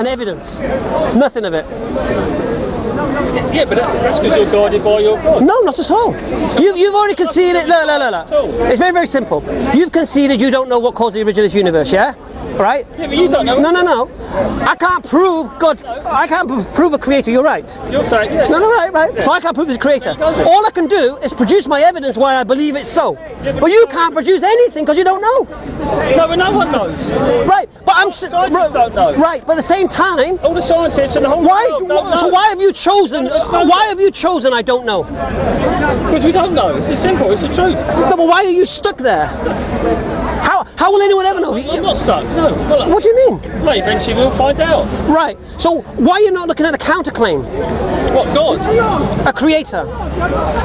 an evidence. Nothing of it. Yeah, but that's because you're guided by your God. No, not at all. You've already conceded. No. It's very, very simple. You've conceded you don't know what caused the original universe, yeah? Right? Yeah, but you don't know. No. I can't prove God. I can't prove a creator. You're right. You're saying, yeah. No, right. Yeah. So I can't prove there's a creator. All I can do is produce my evidence why I believe it's so. Yeah, but you can't produce anything because you don't know. No, but no one knows. Right, but scientists don't know. Right, but at the same time, all the scientists and the whole world don't know. So why have you chosen? Why have you chosen? I don't know. Because we don't know. It's as simple. It's the truth. No, but why are you stuck there? How will anyone ever know? I'm not stuck, no. Well, what do you mean? Well, eventually we'll find out. Right, so why are you not looking at the counterclaim? What, God? A creator.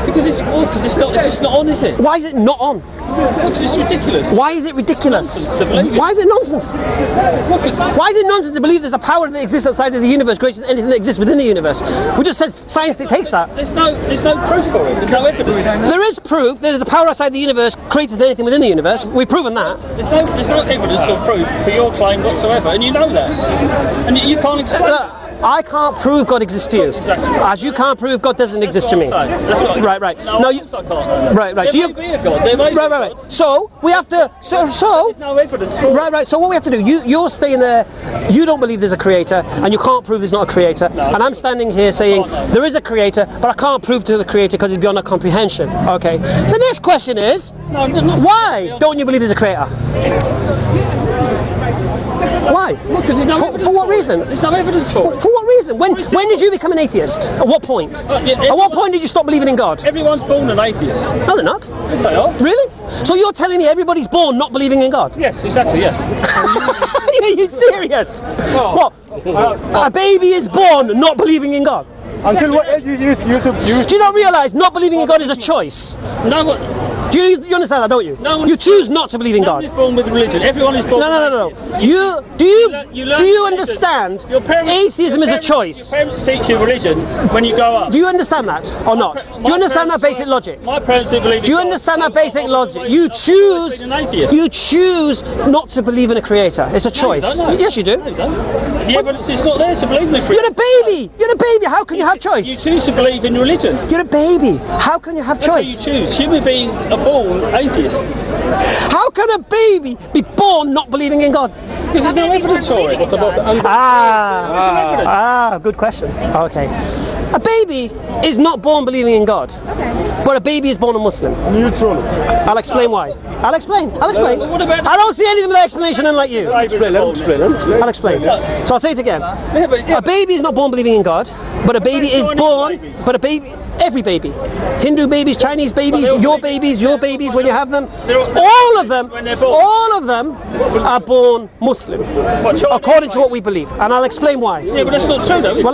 Because it's just not on, is it? Why is it not on? Because it's ridiculous. Why is it ridiculous? Why is it nonsense? Why is it nonsense to believe there's a power that exists outside of the universe greater than anything that exists within the universe? We just said science dictates that. There's no proof for it. There's no evidence. There is proof that there's a power outside the universe greater than anything within the universe. We've proven that. There's no evidence or proof for your claim whatsoever, and you know that. And you can't explain it. I can't prove God exists to you. Exactly. As you can't prove God doesn't exist to me. That's what Right. No, I can't. Right. There may be a God. There may be a God. So we have to. So. There's no evidence for it. Right. So what we have to do? You're staying there. You don't believe there's a creator, and you can't prove there's not a creator. No. And I'm standing here saying there is a creator, but I can't prove to the creator because it's beyond our comprehension. Okay. The next question is, why don't you believe there's a creator? Why? Well, because there's no evidence for what reason? There's no evidence for it. For what reason? When did you become an atheist? At what point? At what point did you stop believing in God? Everyone's born an atheist. No, they're not. Yes, they are. Really? So you're telling me everybody's born not believing in God? Yes, exactly, yes. Are you serious? What? A baby is born not believing in God? Until what age you used to... Do you not realise not believing in God is a choice? No, Do you understand that, don't you? No, you choose not to believe in God. Everyone is born with religion. Everyone is born. No. Do you understand? Atheism is a choice. Your parents teach you religion when you grow up. Do you understand that or not? Do you understand that basic logic? My parents didn't believe in God. Do you understand that basic logic? You choose not to believe in a creator. It's a choice. Yes, you do. No, you don't. The evidence is not there to believe in a creator. You're a baby. How can you have choice? You choose to believe in religion. You're a baby. How can you have choice? That's what you choose. Human beings are born atheist. How can a baby be born not believing in God? Because there's no evidence for it. Good question. Okay. A baby is not born believing in God, but a baby is born a Muslim. Neutral. I'll explain why. I'll explain. I don't see anything with that explanation unlike you. I'll explain. So I'll say it again. A baby is not born believing in God, but a baby is born. Every baby, Hindu babies, Chinese babies, your babies when you have them, all of them are born Muslim, according to what we believe. And I'll explain why. Yeah, but that's not true though, is it?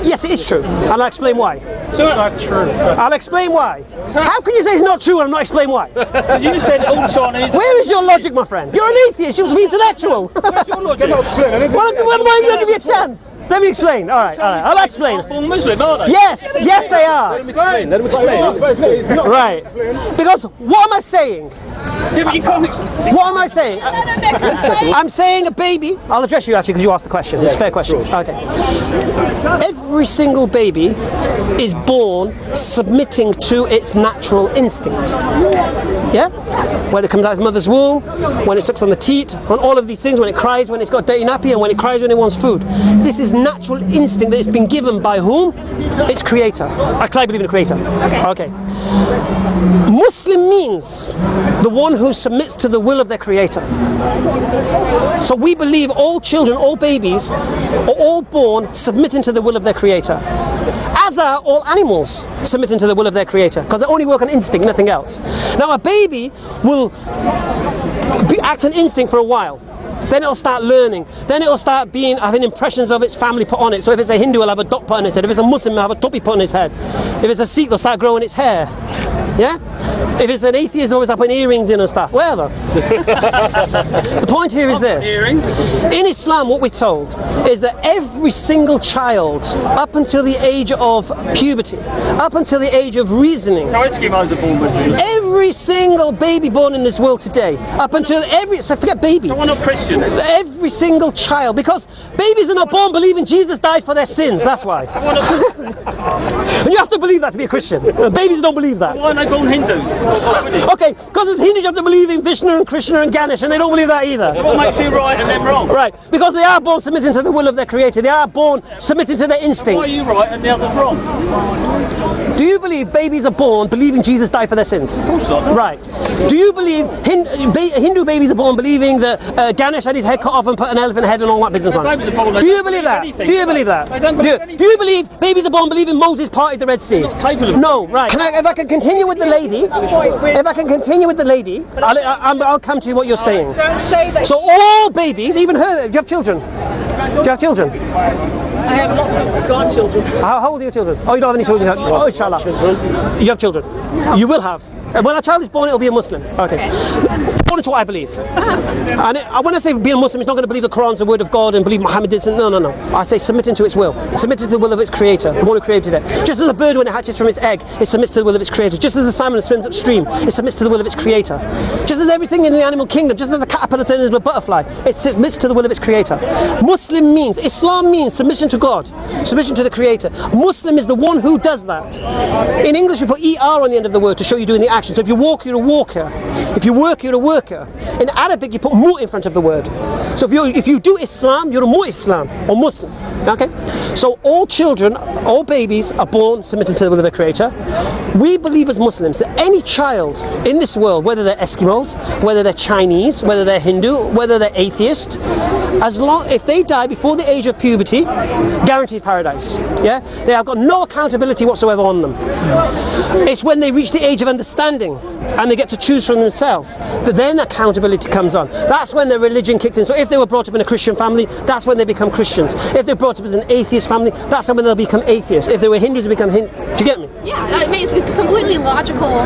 Yes, it is true. And I'll explain why. So it's not true. I'll explain why. How can you say it's not true and I'm not explain why? Because you just said all Chinese. Where is your logic, my friend? You're an atheist. You must be intellectual. Where's your logic? Well, am I going to give you a chance? Let me explain. All right. I'll explain. Born Muslim, are they? Yes, they are. Let him explain. Right. Because what am I saying? Yeah, but you can't explain. What am I saying? I'm saying a baby. I'll address you actually because you asked the question. It's a fair question. Okay. Every single baby is born submitting to its natural instinct. Yeah? When it comes out of its mother's womb, when it sucks on the teat, on all of these things, when it cries, when it's got a dirty nappy, and when it cries when it wants food. This is natural instinct that it's been given by whom? Its creator. Actually, I believe in a creator. Okay. Muslim means the one who submits to the will of their creator. So we believe all children, all babies, are all born submitting to the will of their creator. As are all animals submitting to the will of their creator, because they only work on instinct, nothing else. Now a baby will act on instinct for a while. Then it'll start learning. Then it'll start having impressions of its family put on it. So if it's a Hindu, it'll have a dot put on its head. If it's a Muslim, it'll have a topi put on its head. If it's a Sikh, they'll start growing its hair. Yeah? If it's an atheist, always up in earrings in and stuff. Whatever. The point here is this. Earrings? In Islam, what we're told is that every single child, up until the age of puberty, up until the age of reasoning, So Eskimos are born Muslims. every single baby born in this world today, up until so forget baby, So why not Christian? every single child, because babies are not born believing Jesus died for their sins, that's why. Why not, And you have to believe that to be a Christian. Babies don't believe that. why aren't they born Hindus? Okay, because as Hindus you have to believe in Vishnu and Krishna and Ganesh, and they don't believe that either. What makes you right and them wrong? Right, because they are born submitting to the will of their creator. They are born submitting to their Why are instincts. you right and the others wrong? Do you believe babies are born believing Jesus died for their sins? Of course not. Right. Do you believe Hindu babies are born believing that Ganesh had his head cut off and put an elephant head and all that business on? Babies are born, they Do you don't believe believe that? anything, Do you do believe they? that? They don't believe anything. Do you believe babies are born believing Moses parted the Red Sea? They're not capable of No, right. If I can continue with the lady, I'll come to what you're saying. Don't say that. So all babies, even her, do you have children? Do you have children? I have lots of grandchildren. How old are your children? Oh, you don't have any children? Oh, inshallah. You have children? You will have. And when a child is born, it'll be a Muslim. Okay. According to what I believe. And when I say being a Muslim, it's not going to believe the Quran is the word of God and believe Muhammad did something. No. I say submitting to its will. Submitting to the will of its creator, the one who created it. Just as a bird, when it hatches from its egg, it submits to the will of its creator. Just as a salmon swims upstream, it submits to the will of its creator. Just as everything in the animal kingdom, just as the caterpillar turns into a butterfly, it submits to the will of its creator. Islam means submission to God, submission to the creator. Muslim is the one who does that. In English, we put ER on the end of the word to show you doing the action. So if you walk, you're a walker. If you work, you're a worker. In Arabic, you put mu in front of the word. So if you do Islam, you're a mu-Islam or Muslim. Okay? So all children, all babies are born submitting to the will of their creator. We believe as Muslims that any child in this world, whether they're Eskimos, whether they're Chinese, whether they're Hindu, whether they're atheist, if they die before the age of puberty, guaranteed paradise. Yeah? They have got no accountability whatsoever on them. It's when they reach the age of understanding and they get to choose for themselves that then accountability comes on. That's when their religion kicks in. So if they were brought up in a Christian family, that's when they become Christians. If they're brought up as an atheist family, that's when they'll become atheists. If they were Hindus, they become Hindu. Do you get me? Yeah, I mean, it's a completely logical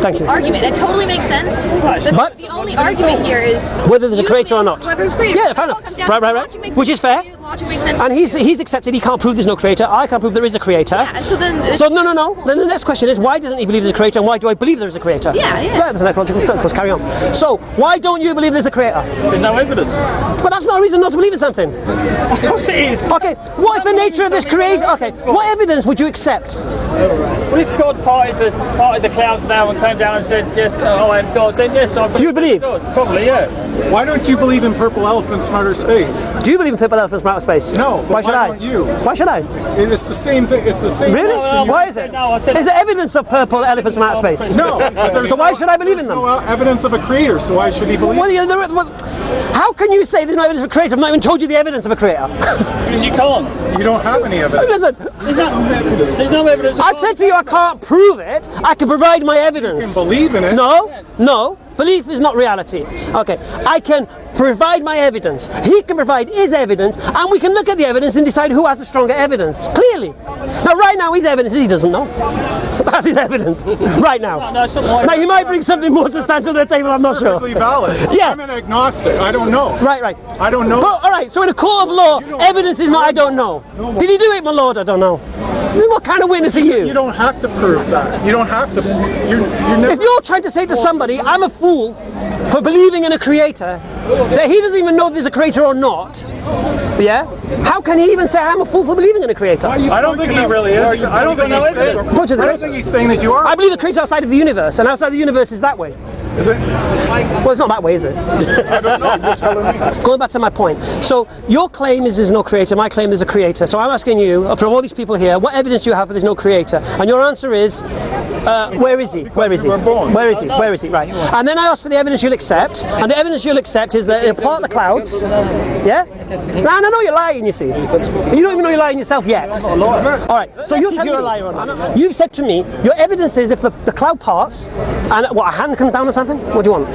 Thank you. argument. It totally makes sense. But the only argument here is whether there's a creator or not. Whether there's a creator. Yeah, fair enough. Right. Which is fair. Logic makes sense. And he's accepted he can't prove there's no creator. I can't prove there is a creator. Yeah, and so then... No. Then the next question is, why doesn't he believe there's a creator and why do I believe there is a creator? Yeah. That's the next logical step. Let's carry on. So, why don't you believe there's a creator? There's no evidence. But that's not a reason not to believe in something. Of course it is. Okay, what if the nature of this creator... Okay, what evidence would you accept? Well, if God parted the clouds now and came down and said, yes, I am God, then yes, I believe. You believe? God. Probably, yeah. Why don't you believe in purple elephants from outer space? Do you believe in purple elephants from outer space? No, but Why should why I? don't you? Why should I? It's the same thing. It's the same. Really? No, Why is it? No, I said- Is there evidence of purple elephants from outer space? No. So why should I believe in them? There's no evidence of a creator, so why should he believe? How can you say there's no evidence of a creator? I've not even told you the evidence of a creator. Because you can't. You don't have any evidence. Listen, There's no evidence. I said to you I can't prove it. I can provide my evidence. You can believe in it. No. Belief is not reality. Okay, I can provide my evidence. He can provide his evidence, and we can look at the evidence and decide who has the stronger evidence. Clearly. Now, right now, his evidence is he doesn't know. That's his evidence. Right now. No, it's not Now, he might bring something more substantial to the table. I'm not sure. Perfectly valid. Yeah. I'm an agnostic. I don't know. Right. I don't know. But, all right. So, in a court of law, evidence is not I don't know. Did he do it, my lord? I don't know. What kind of witness are you? You don't have to prove that. You don't have to. You're never. If you're trying to say to somebody, I'm a fool for believing in a creator, that he doesn't even know if there's a creator or not, yeah? How can he even say I'm a fool for believing in a creator? I don't think he really is. I don't think he's saying. I don't think he's saying that you are. I believe the creator outside of the universe, and outside the universe is that way. Is it? Well, it's not that way, is it? I don't know. You're telling me. Going back to my point. So, your claim is there's no creator, my claim there's a creator. So I'm asking you, from all these people here, what evidence do you have that there's no creator? And your answer is, where is he? Where is he? Where is he? Where is he? Right. And then I ask for the evidence you'll accept, and the evidence you'll accept is that he'll part the clouds. Yeah? No, I know you're lying, you see. You don't even know you're lying yourself yet. Alright, so you're telling me you're a liar or not. You've said to me, your evidence is if the cloud parts, and what, a hand comes down or something? What do you want?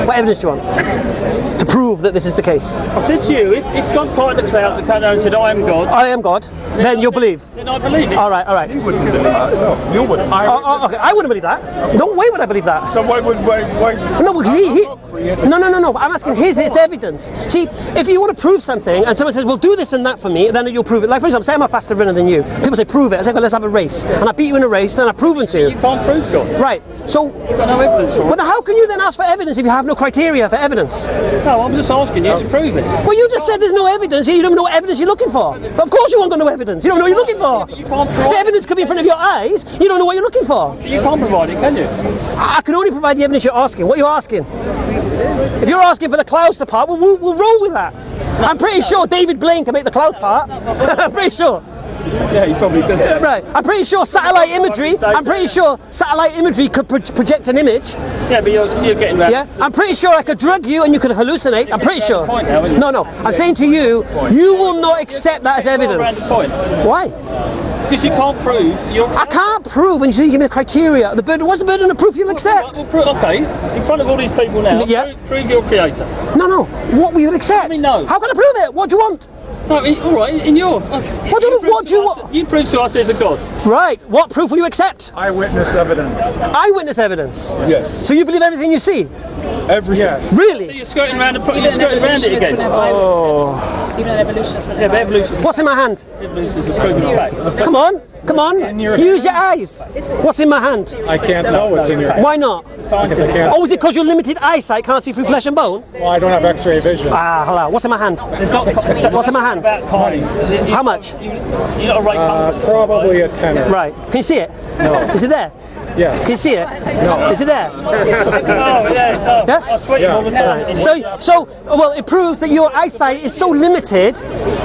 What evidence do you want? To prove prove that this is the case? I said to you, if God parted the clouds and came down and said, I am God, I am God, then you'll believe. then I believe it. All right, all right. He wouldn't believe that. You wouldn't. Okay, I wouldn't believe that. No way would I believe that. So why? No, because no. I'm asking it's evidence. See, if you want to prove something and someone says, well, do this and that for me, then you'll prove it. Like, for example, say I'm a faster runner than you. People say, prove it. I say, well, let's have a race. And I beat you in a race, then I've proven to you. You can't prove God. Right. So, You've got no evidence for it. well, then how can you then ask for evidence if you have no criteria for evidence? No, I'm just asking you to prove it. Well, you just said there's no evidence. You don't know what evidence you're looking for. Of course you won't got no evidence. You don't know what you're looking for. You can't provide. The evidence could be in front of your eyes. You don't know what you're looking for. You can't provide it, can you? I can only provide the evidence you're asking. What are you asking? If you're asking for the clouds to part, we'll roll with that. I'm pretty sure David Blaine can make the clouds part. I'm pretty sure. Yeah, you probably could. Right. I'm pretty sure satellite imagery. I'm pretty sure satellite imagery could project an image. Yeah, but you're getting around. Yeah. I'm pretty sure I could drug you and you could hallucinate. I'm pretty sure. Point now, isn't it? No. I'm saying to you, you will not accept that as evidence. Around the point. Why? Because you can't prove your. I can't prove when you say you give me the criteria. The burden. What's the burden of proof you'll accept? Okay, in front of all these people now, Yeah. prove your creator. No. What will you accept? I mean, no. How can I prove it? What do you want? No, all right, in your. What do you want? You prove to us there's a God. Right. What proof will you accept? Eyewitness evidence. Eyewitness evidence. Yes. So you believe everything you see? Everything. Yes. So Really? you're skirting around it again. Oh. Even an evolutionist would Yeah, but evolution What's in my hand? is a proven fact. Come on. Use your eyes. What's in my hand? I can't tell what's in your. Why not? Because I can't. Oh, is it because you're limited eyesight, can't see through flesh and bone? Well, I don't have X-ray vision. Ah, hello. What's in my hand? It's not What's in my hand? about kinds. How much? You're not a right Probably a tenner. Right. Can you see it? No. Is it there? Yes. Can you see it? No. Is it there? Oh, yeah, no. Yeah? I tweet all the time. Well, it proves that your eyesight is so limited.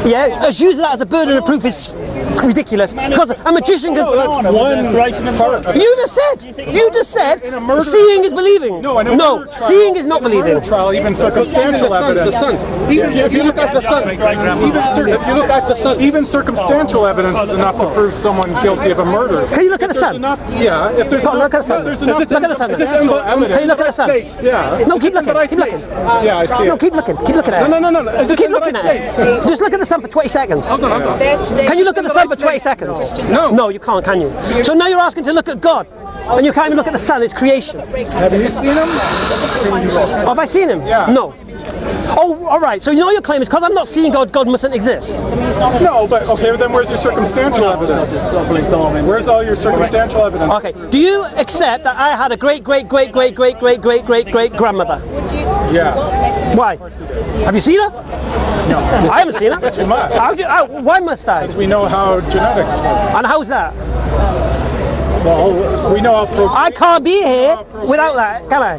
Yeah, as using that as a burden of proof is ridiculous. Because a magician can. That's one part of it. You just said. In a murder- Seeing is believing. No, in a murder trial, seeing is not in a murder believing. trial, even circumstantial evidence. If you look at the sun, Even circumstantial evidence is enough to prove someone guilty of a murder. Can you look at the If sun? there's enough, yeah, if there's Look enough, at the sun. if there's enough Look at the sun. circumstantial Can you evidence. look at the sun? Yeah. No, keep looking. Keep looking. Yeah, I see No, it. keep looking. Keep looking at it. No. Keep looking at it. Just look at the sun for 20 seconds. Hold on. Can you look at the sun for 20 seconds? No. No, you can't, can you? So now you're asking to look at God. And you can't even look at the sun, it's creation. Have you seen him? Have I seen him? Yeah. No. Oh, all right. So you know your claim is because I'm not seeing God, God mustn't exist. No, but okay, but then where's your circumstantial evidence? Where's all your circumstantial evidence? Okay. Do you accept that I had a great grandmother? Yeah. Why? Have you seen her? No. I haven't seen her. You must. Why must I? We know how genetics works. And how's that? Well, we know how I can't be here without that, can I?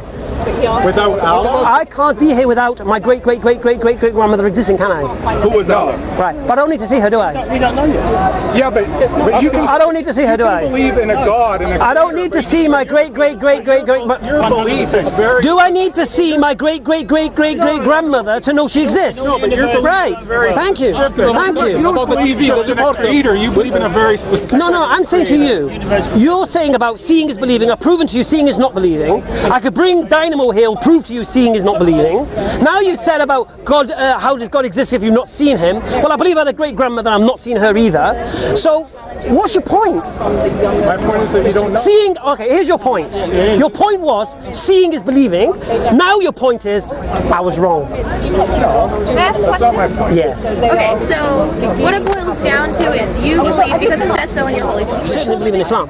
without Allah. I can't be here without my great grandmother existing, can I? Who was Allah? Right, but I don't need to see her, do I? We don't know yet. Yeah, but you can I don't need to see her, do I? believe in a God and a I don't need to see my great. Your belief is very. Do I need to see my great grandmother to know she exists? No, but your belief Right. is very Thank you. specific. Thank You you. don't believe just in a creator. You believe in a very specific. No, I'm saying to you, you're saying about seeing is believing. I've proven to you seeing is not believing. I could bring Dynamo here and prove to you seeing is not believing. Now you've said about God, how does God exist if you've not seen him? Well, I believe I had a great grandmother, I'm not seeing her either. So, what's your point? My point is that you don't know. Seeing, okay, here's your point. Your point was seeing is believing. Now your point is I was wrong. Can I ask a That's not question? my point. Yes. Okay, so what it boils down to is you believe because it says so in your holy book. I certainly believe in Islam.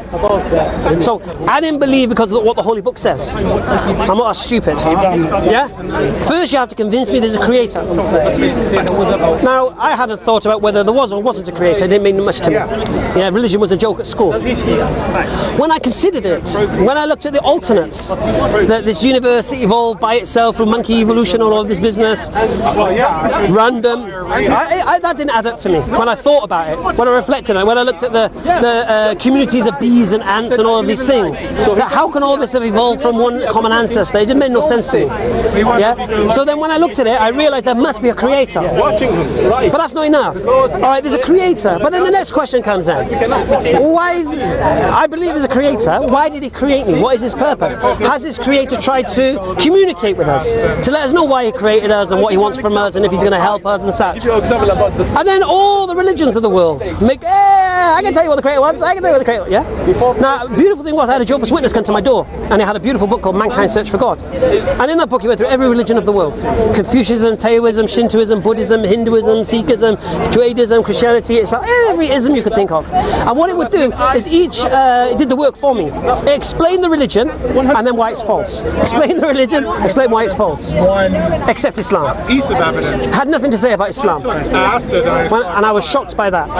So I didn't believe because of what the Holy Book says. I'm not that stupid. Yeah? First you have to convince me there's a creator. Now, I hadn't thought about whether there was or wasn't a creator. It didn't mean much to me. Yeah, religion was a joke at school. When I considered it, when I looked at the alternates, that this universe evolved by itself through monkey evolution and all of this business, random, that didn't add up to me. When I thought about it, when I reflected on it, when I looked at the communities of bees and ants and all of these things. How can all this have evolved from one common ancestor? It just made no sense to me. Yeah. So then when I looked at it, I realised there must be a creator. But that's not enough. All right, there's a creator. But then the next question comes in. Why is... I believe there's a creator. Why did he create me? What is his purpose? Has this creator tried to communicate with us? To let us know why he created us and what he wants from us and if he's going to help us and such. And then all the religions of the world make... I can tell you what the creator wants. I can tell you what the creator... Yeah? Now, the beautiful thing was I had a Jehovah's Witness come to my door and he had a beautiful book called Mankind's Search for God. And in that book he went through every religion of the world. Confucianism, Taoism, Shintoism, Buddhism, Hinduism, Sikhism, Judaism, Christianity, Islam, every ism you could think of. And what it would do is it did the work for me. It explained the religion and then why it's false. Explain the religion, explain why it's false. Except Islam. Piece of evidence. Had nothing to say about Islam. Acid, And I was shocked by that.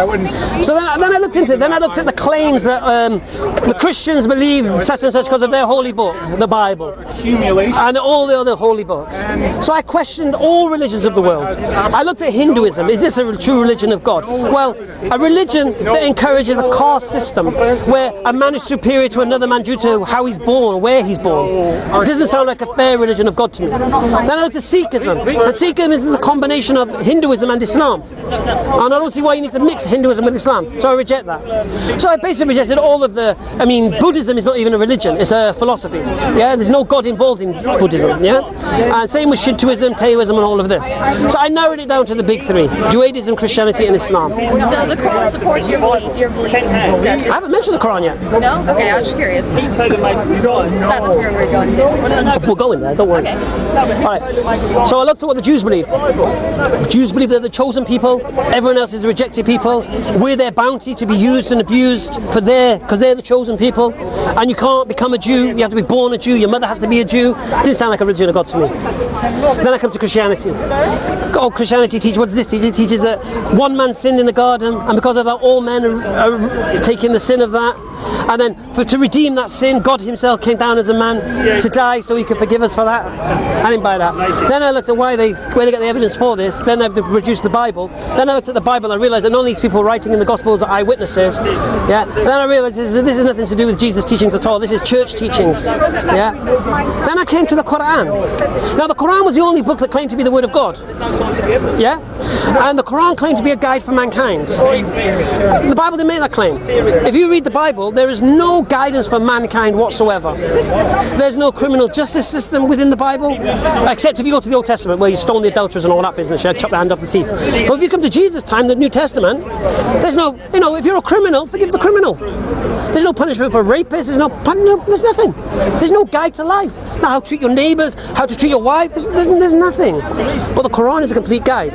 So then I looked into it. Then I looked at the claims that the Christians believe such and such because of their holy book, the Bible, and all the other holy books. So I questioned all religions of the world. I looked at Hinduism. Is this a true religion of God? Well, a religion that encourages a caste system where a man is superior to another man due to how he's born, where he's born. It doesn't sound like a fair religion of God to me. Then I looked at Sikhism. And Sikhism is a combination of Hinduism and Islam. And I don't see why you need to mix Hinduism with Islam. So I reject that. So I basically rejected all of the... I mean, Buddhism is not even a religion. It's a philosophy. Yeah, there's no God involved in Buddhism. Yeah, and same with Shintoism, Taoism, and all of this. So I narrowed it down to the big three: Judaism, Christianity, and Islam. So the Quran supports your belief. I haven't mentioned the Quran yet. No? Okay, I was just curious. That's where we're going to. We're going there, don't worry. Okay. Alright, so I looked at what the Jews believe. The Jews believe they're the chosen people, everyone else is the rejected people. We're their bounty to be used and abused because they're the chosen people. And you can't become a Jew, you have to be born a Jew, your mother has to be a Jew. It didn't sound like a religion of God to me. Then I come to Christianity. Christianity teaches, what does this teach? It teaches that one man sinned in the garden, and because of that all men are taking the sin of that. And then to redeem that sin, God himself came down as a man to die so he could forgive us for that. I didn't buy that. Then I looked at where they get the evidence for this. Then they produced the Bible. Then I looked at the Bible and I realised that none of these people writing in the Gospels are eyewitnesses. Yeah. Then I realised this is nothing to do with Jesus' teachings at all. This is church teachings. Yeah. Then I came to the Quran. Now the Quran was the only book that claimed to be the word of God. Yeah. And the Quran claimed to be a guide for mankind. The Bible didn't make that claim. If you read the Bible, there is no guidance for mankind whatsoever. There's no criminal justice system within the Bible, except if you go to the Old Testament where you stone the adulterers and all that business, you chop the hand off the thief. But if you come to Jesus' time, the New Testament, there's no, if you're a criminal, forgive the criminal. There's no punishment for rapists, there's nothing. There's no guide to life. Now, how to treat your neighbours, how to treat your wife, there's nothing. But the Quran is a complete guide.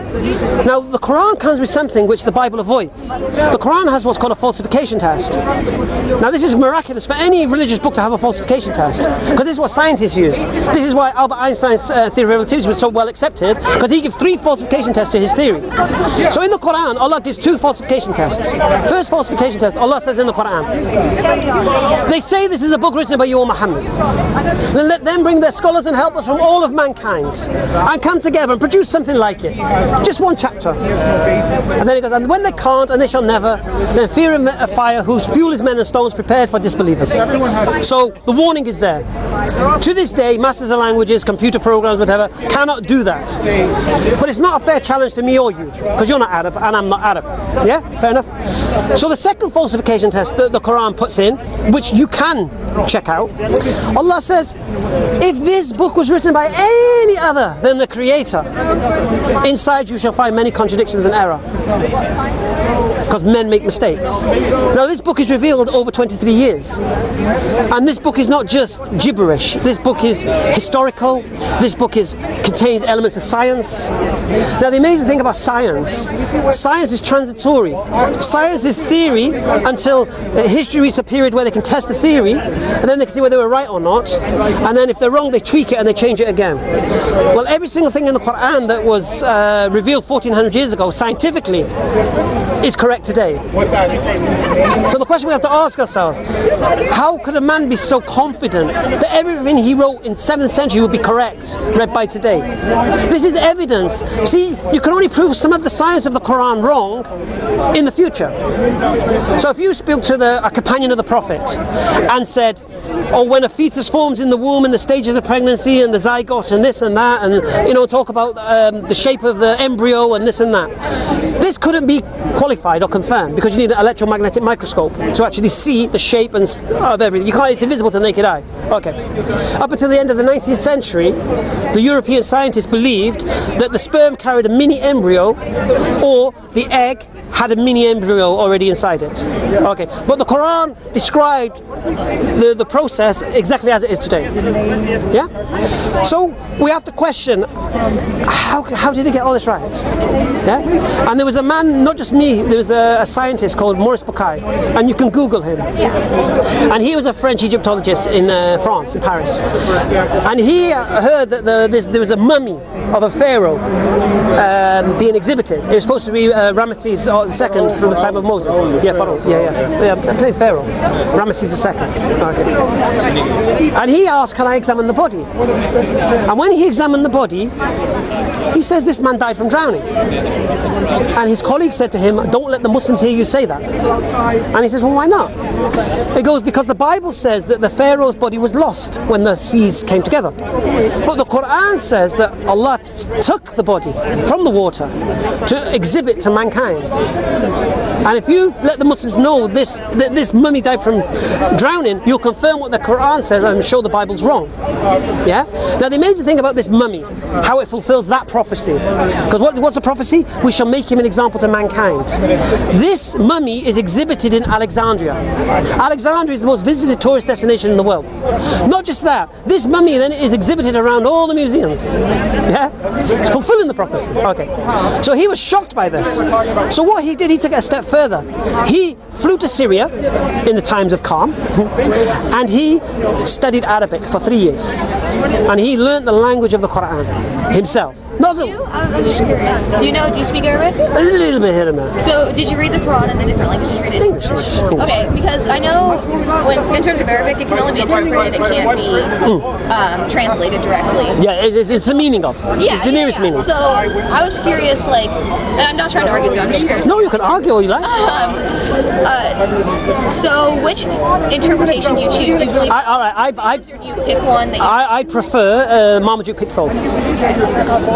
Now, the Quran comes with something which the Bible avoids. The Quran has what's called a falsification test. Now, this is miraculous for any religious book to have a falsification test, because this is what scientists use. This is why Albert Einstein's theory of relativity was so well accepted, because he gives 3 falsification tests to his theory. So in the Quran, Allah gives 2 falsification tests. First falsification test, Allah says in the Quran, they say this is a book written by you, Muhammad. Then let them bring their scholars and helpers from all of mankind and come together and produce something like it. Just one chapter. And then he goes, and when they can't, and they shall never, then fear a fire whose fuel is men and stones prepared for disbelievers. So the warning is there. To this day, masters of languages, computer programs, whatever, cannot do that. But it's not a fair challenge to me or you, because you're not Arab and I'm not Arab. Yeah, fair enough. So the second falsification test that the Quran puts in, which you can check out, Allah says, if this book was written by any other than the Creator, inside you shall find many contradictions and error. Because men make mistakes. Now this book is revealed over 23 years. And this book is not just gibberish. This book is historical. This book contains elements of science. Now the amazing thing about science is transitory. Science is theory until history reaches a period where they can test the theory, and then they can see whether they were right or not. And then if they're wrong, they tweak it and they change it again. Well, every single thing in the Quran that was revealed 1400 years ago scientifically is correct correct today. So the question we have to ask ourselves, how could a man be so confident that everything he wrote in 7th century would be correct, read by today? This is evidence. See, you can only prove some of the science of the Quran wrong in the future. So if you spoke to a companion of the Prophet and said, oh, when a fetus forms in the womb in the stage of the pregnancy and the zygote and this and that, and you know, talk about the shape of the embryo and this and that, this couldn't be qualified or confirmed because you need an electromagnetic microscope to actually see the shape and of everything. You can't, it's invisible to the naked eye. Okay. Up until the end of the 19th century, the European scientists believed that the sperm carried a mini embryo, or the egg had a mini embryo already inside it. Okay, but the Quran described the process exactly as it is today. Yeah? So we have to question, how did he get all this right? Yeah? And there was a man, not just me, there was a scientist called Maurice Bucaille, and you can Google him. Yeah. And he was a French Egyptologist in France, in Paris. And he heard that there was a mummy of a pharaoh being exhibited. It was supposed to be Ramesses II from the time of Moses. Yeah, Pharaoh. Yeah. I'm playing Pharaoh. Ramesses II. Okay. And he asked, can I examine the body? And when he examined the body, he says this man died from drowning. And his colleague said to him, don't let the Muslims hear you say that. And he says, well, why not? It goes, because the Bible says that the Pharaoh's body was lost when the seas came together. But the Quran says that Allah took the body from the water to exhibit to mankind. And if you let the Muslims know that this mummy died from drowning, you'll confirm what the Quran says and show the Bible's wrong. Yeah? Now the amazing thing about this mummy, how it fulfills that prophecy. Because what's a prophecy? We shall make him an example to mankind. This mummy is exhibited in Alexandria. Alexandria is the most visited tourist destination in the world. Not just that, this mummy then is exhibited around all the museums. Yeah? It's fulfilling the prophecy. Okay. So he was shocked by this. So what he did, he took it a step further. He flew to Syria in the times of calm and he studied Arabic for 3 years. And he learned the language of the Quran himself. I'm just curious. Do you speak Arabic? A little bit here and there. So did you read the Quran in a different language? Did you read it in English. Okay, because I know in terms of Arabic, it can only be interpreted. It can't be translated directly. Yeah, it's the meaning of. Yeah, it's the nearest meaning. So I was curious, and I'm not trying to argue with you. I'm just curious. No, you can argue all you like. So which interpretation do you choose? Do you believe? Or do you pick one that I prefer Marmaduke Pickthall.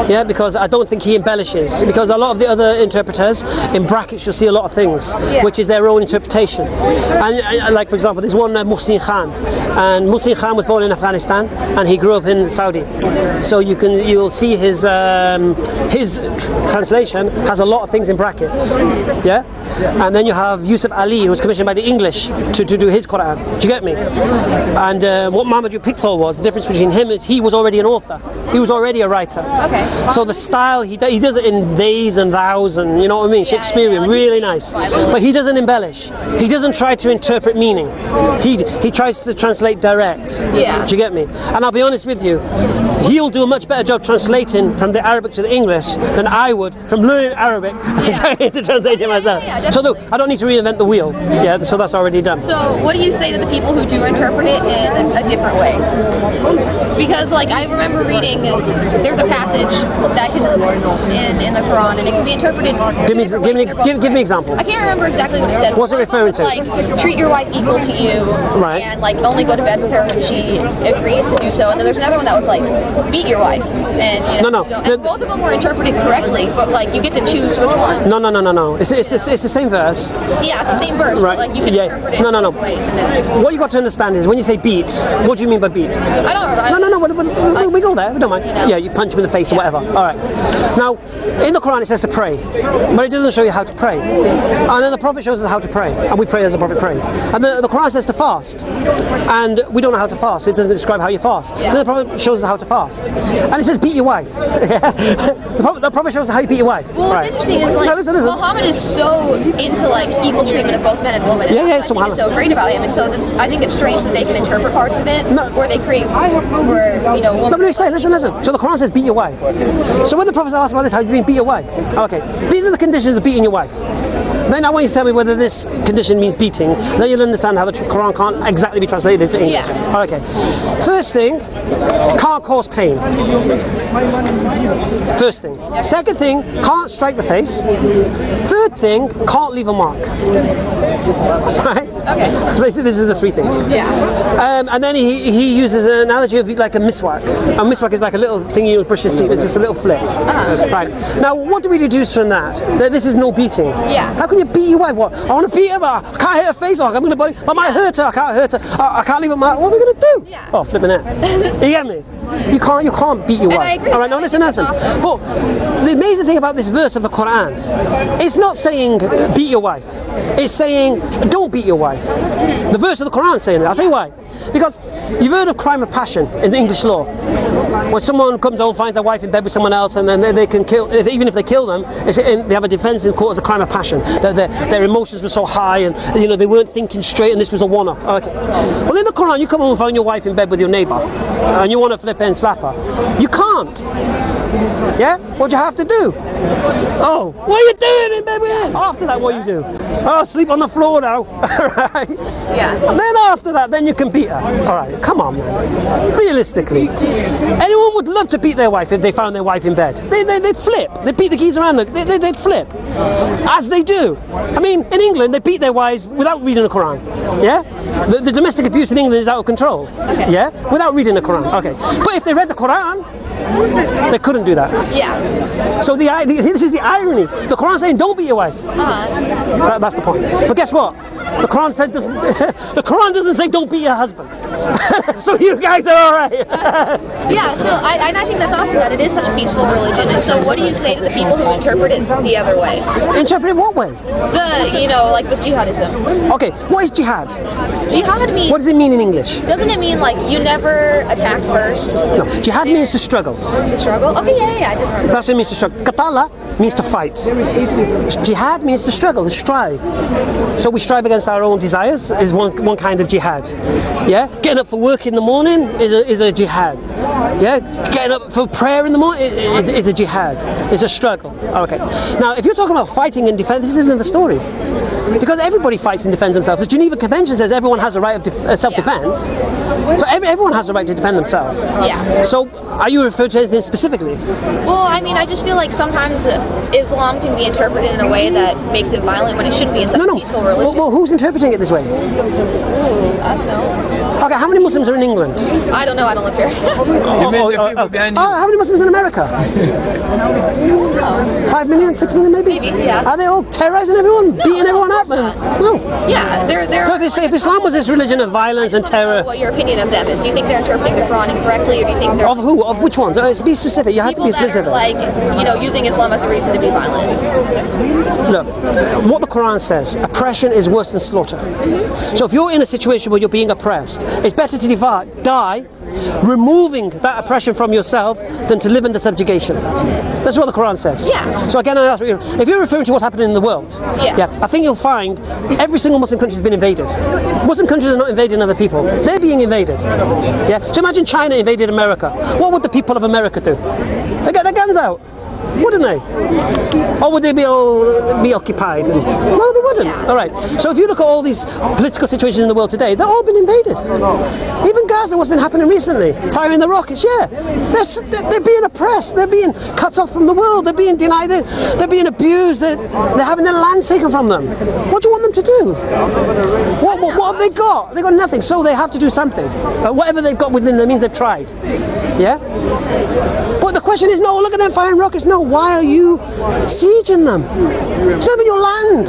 Yeah, because I don't think he embellishes. Because a lot of the other interpreters, in brackets, you'll see a lot of things, which is their own interpretation. And like, for example, there's one Muhsin Khan, and Muhsin Khan was born in Afghanistan, and he grew up in Saudi. So you'll see his translation has a lot of things in brackets. Yeah, and then you have Yusuf Ali, who's commissioned by the English to do his Quran. Do you get me? And what Marmaduke Pickthall was, the difference between him is he was already an author. He was already a writer. Okay. So the style, he does it in theys and thous and, you know what I mean, Shakespearean, like really nice. But he doesn't embellish. He doesn't try to interpret meaning. He tries to translate direct. Yeah. Do you get me? And I'll be honest with you, he'll do a much better job translating from the Arabic to the English than I would from learning Arabic and trying to translate it myself. So I don't need to reinvent the wheel. Yeah, so that's already done. So what do you say to the people who do interpret it in a different way? Because I remember reading, there's a passage that can in the Quran, and it can be interpreted. Give me example. I can't remember exactly what it said. What's it referring to? Treat your wife equal to you, right? And only go to bed with her when she agrees to do so. And then there's another one that was beat your wife, and and both of them were interpreted correctly, but you get to choose which one. No. It's the same verse. Yeah, it's the same verse, right? But you can interpret it in different ways, and it's. What you got to understand is when you say beat, what do you mean by beat? I don't remember. No. We go there. We don't mind. Yeah, you punch him in the face or whatever. All right. Now, in the Quran it says to pray, but it doesn't show you how to pray. And then the Prophet shows us how to pray, and we pray as the Prophet prayed. And the Quran says to fast, and we don't know how to fast. It doesn't describe how you fast. Yeah. Then the Prophet shows us how to fast, and it says beat your wife. the Prophet shows us how you beat your wife. Well, what's interesting is listen. Muhammad is so into equal treatment of both men and women. And that's what I think is so great about him, and so I think it's strange that they can interpret parts of it where they create where women. Listen. So the Quran says beat your wife. So when the Prophet asked about this, how do you mean beat your wife? Okay, these are the conditions of beating your wife. Then I want you to tell me whether this condition means beating. Then you'll understand how the Quran can't exactly be translated into English. Yeah. Okay. First thing, can't cause pain. First thing. Second thing, can't strike the face. Third thing, can't leave a mark. Right? Okay. So basically, this is the three things. Yeah. And then he uses an analogy of like a miswak. A miswak is like a little thing you brush your teeth. It's just a little flip. Right. Now, what do we deduce from that? That this is no beating. Yeah. How can you beat your wife? What? I want to beat her, but I can't hit her face. Or I'm going to body. I might hurt her. I can't hurt her. I can't leave a mark. What are we going to do? Yeah. Oh, flipping it. You get me? You can't beat your wife. I agree. All right. Now listen. That's awesome. But the amazing thing about this verse of the Quran, it's not saying beat your wife. It's saying don't beat your wife. The verse of the Quran is saying that. I'll tell you why. Because you've heard of crime of passion in the English law. When someone comes home, finds their wife in bed with someone else, and then they can kill, even if they kill them, they have a defence in court as a crime of passion. Their emotions were so high, and they weren't thinking straight, and this was a one-off. Okay. Well, in the Quran, you come home and find your wife in bed with your neighbour, and you want to flip and slap her. You can't. Yeah? What do you have to do? Oh, what are you doing in bed with him? After that, what you do? Oh, sleep on the floor now. Right? Yeah. And then after that, then you can beat her. All right, come on, man. Realistically, anyone would love to beat their wife if they found their wife in bed. They'd flip. They'd beat the keys around. They'd flip. As they do. I mean, in England, they beat their wives without reading the Quran. Yeah? The domestic abuse in England is out of control. Okay. Yeah? Without reading the Quran. Okay. But if they read the Quran, they couldn't do that. Yeah. So this is the irony. The Quran saying don't beat your wife. That's the point. But guess what? The Quran doesn't say don't beat your husband. So you guys are all right. Yeah, so I think that's awesome that it is such a peaceful religion. And so what do you say to the people who interpret it the other way? Interpret it what way? Like with jihadism. Okay, what is jihad? Jihad means... What does it mean in English? Doesn't it mean like you never attacked first? No, jihad means to struggle. The struggle? Okay, yeah, I didn't remember. That's what it means to struggle. Qatala means to fight. Jihad means to struggle, to strive. So we strive against our own desires is one kind of jihad. Yeah? Getting up for work in the morning is a jihad. Yeah? Getting up for prayer in the morning is a jihad. It's a struggle. Okay. Now, if you're talking about fighting and defense, this isn't the story. Because everybody fights and defends themselves. The Geneva Convention says everyone has a right of self-defense. So everyone has a right to defend themselves. Yeah. So are you referring to anything specifically? Well, I mean, I just feel like sometimes Islam can be interpreted in a way that makes it violent when it shouldn't be in such a peaceful religion. Well, who's interpreting it this way? I don't know. Okay, how many Muslims are in England? I don't know, I don't live here. How many Muslims in America? 5 million, 6 million maybe? Maybe, yeah. Are they all terrorizing everyone? Beating everyone up? No. Yeah, they're... So if Islam was this religion of violence and terror... What your opinion of them is. Do you think they're interpreting the Quran incorrectly, or do you think they're... Of who? Of which ones? Be specific. You have to be specific. People that are using Islam as a reason to be violent. Look, what the Quran says, oppression is worse than slaughter. So if you're in a situation where you're being oppressed, it's better to die removing that oppression from yourself than to live under subjugation. That's what the Quran says. Yeah. So again, I ask you, if you're referring to what's happening in the world, I think you'll find every single Muslim country has been invaded. Muslim countries are not invading other people. They're being invaded. Yeah. So imagine China invaded America. What would the people of America do? They get their guns out. Wouldn't they? Or would they be occupied? No, they wouldn't. Yeah. All right. So if you look at all these political situations in the world today, they've all been invaded. Even Gaza, what's been happening recently, firing the rockets, they're being oppressed. They're being cut off from the world. They're being denied. They're being abused. They're having their land taken from them. What do you want them to do? What have they got? They've got nothing. So they have to do something. Whatever they've got within them means they've tried. Yeah? But the question is, no, look at them firing rockets. No, why are you sieging them? It's not even your land.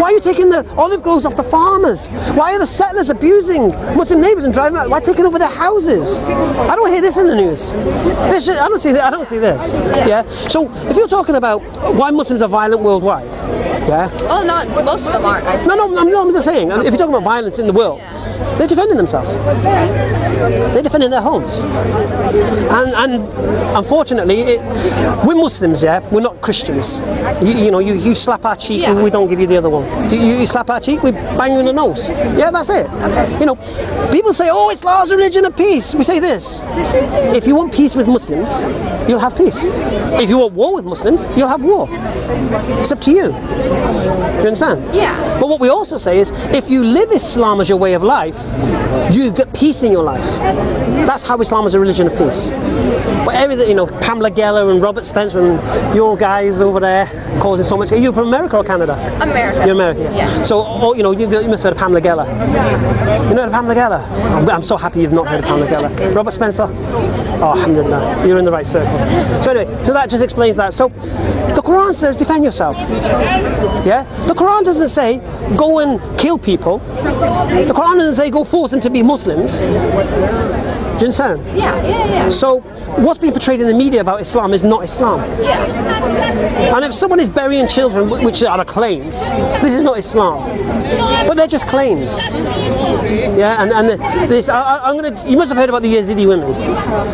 Why are you taking the olive groves off the farmers? Why are the settlers abusing Muslim neighbours and driving out? Why taking over their houses? I don't hear this in the news. I don't see this. Yeah. So if you're talking about why Muslims are violent worldwide, yeah. Well, not most of them aren't. No, I'm just saying. If you're talking about violence in the world, they're defending themselves. They're defending happen in their homes. And unfortunately, we're Muslims, yeah? We're not Christians. You slap our cheek, Yeah. we don't give you the other one. You slap our cheek, we bang you in the nose. Yeah, that's it. People say, oh, Islam's a religion of peace. We say this: if you want peace with Muslims, you'll have peace. If you want war with Muslims, you'll have war. It's up to you. Do you understand? Yeah. But what we also say is, if you live Islam as your way of life, you get peace in your life. That's how Islam is a religion of peace. But everything, Pamela Geller and Robert Spencer and your guys over there causing so much. Are you from America or Canada? America. You're American. Yeah. So, you must have heard of Pamela Geller. You know of Pamela Geller? I'm so happy you've not heard of Pamela Geller. Robert Spencer? Oh, alhamdulillah. You're in the right circles. So anyway, so that just explains that. So the Quran says defend yourself. Yeah? The Quran doesn't say go and kill people. The Quran doesn't say go force them to be Muslims. Do you understand? Yeah. So what's being portrayed in the media about Islam is not Islam. Yeah. And if someone is burying children, which are the claims, this is not Islam. But they're just claims. Yeah, and this, you must have heard about the Yazidi women.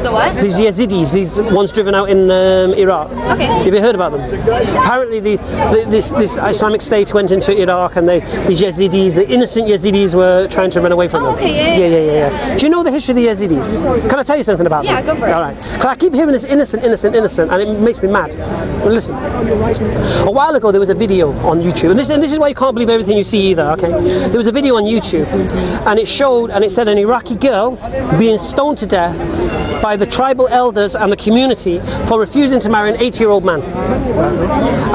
The what? These Yazidis, these ones driven out in Iraq. Okay. Have you heard about them? Apparently this Islamic State went into Iraq, and these Yazidis, the innocent Yazidis, were trying to run away from them. Okay, yeah. Do you know the history of the Yazidis? Can I tell you something about them? Yeah, go for it. All right. 'Cause I keep hearing this innocent, and it makes me mad. Well, listen. A while ago, there was a video on YouTube, and this is why you can't believe everything you see either. Okay. There was a video on YouTube, and it said an Iraqi girl being stoned to death by the tribal elders and the community for refusing to marry an 80-year-old man.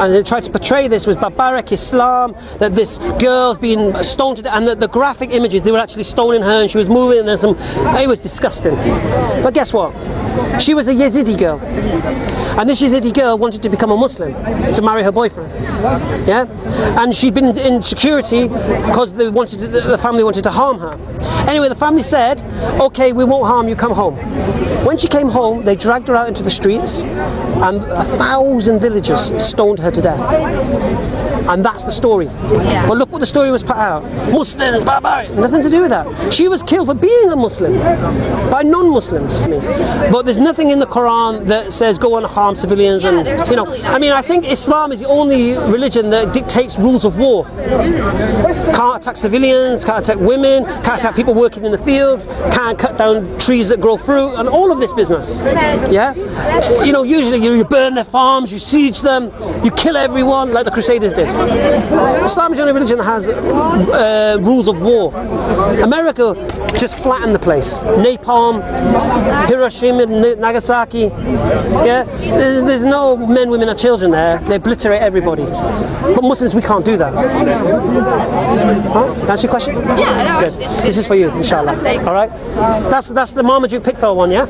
And they tried to portray this was barbaric Islam, that this girl's being stoned to death, and the graphic images, they were actually stoning her, and she was moving, and it was disgusting. But guess what? She was a Yazidi girl. And this Yazidi girl wanted to become a Muslim, to marry her boyfriend. Yeah? And she'd been in security because the family wanted to harm her. Anyway, the family said, okay, we won't harm you, come home. When she came home, they dragged her out into the streets, and 1,000 villagers stoned her to death. And that's the story. Yeah. But look what the story was put out. Muslims, barbaric. Nothing to do with that. She was killed for being a Muslim by non-Muslims. But there's nothing in the Quran that says go and harm civilians. Yeah, And there's totally not. I mean, I think Islam is the only religion that dictates rules of war. Can't attack civilians, can't attack women, can't attack people working in the fields, can't cut down trees that grow fruit, and all of this business. Yeah? Usually you burn their farms, you siege them, you kill everyone like the Crusaders did. Islam is the only religion that has rules of war. America just flattened the place. Napalm, Hiroshima, Nagasaki. Yeah, there's no men, women, or children there. They obliterate everybody. But Muslims, we can't do that. Huh? That's your question? Yeah, no. Good. This is for you, inshallah. Thanks. All right. That's the Marmaduke Pickford one, yeah.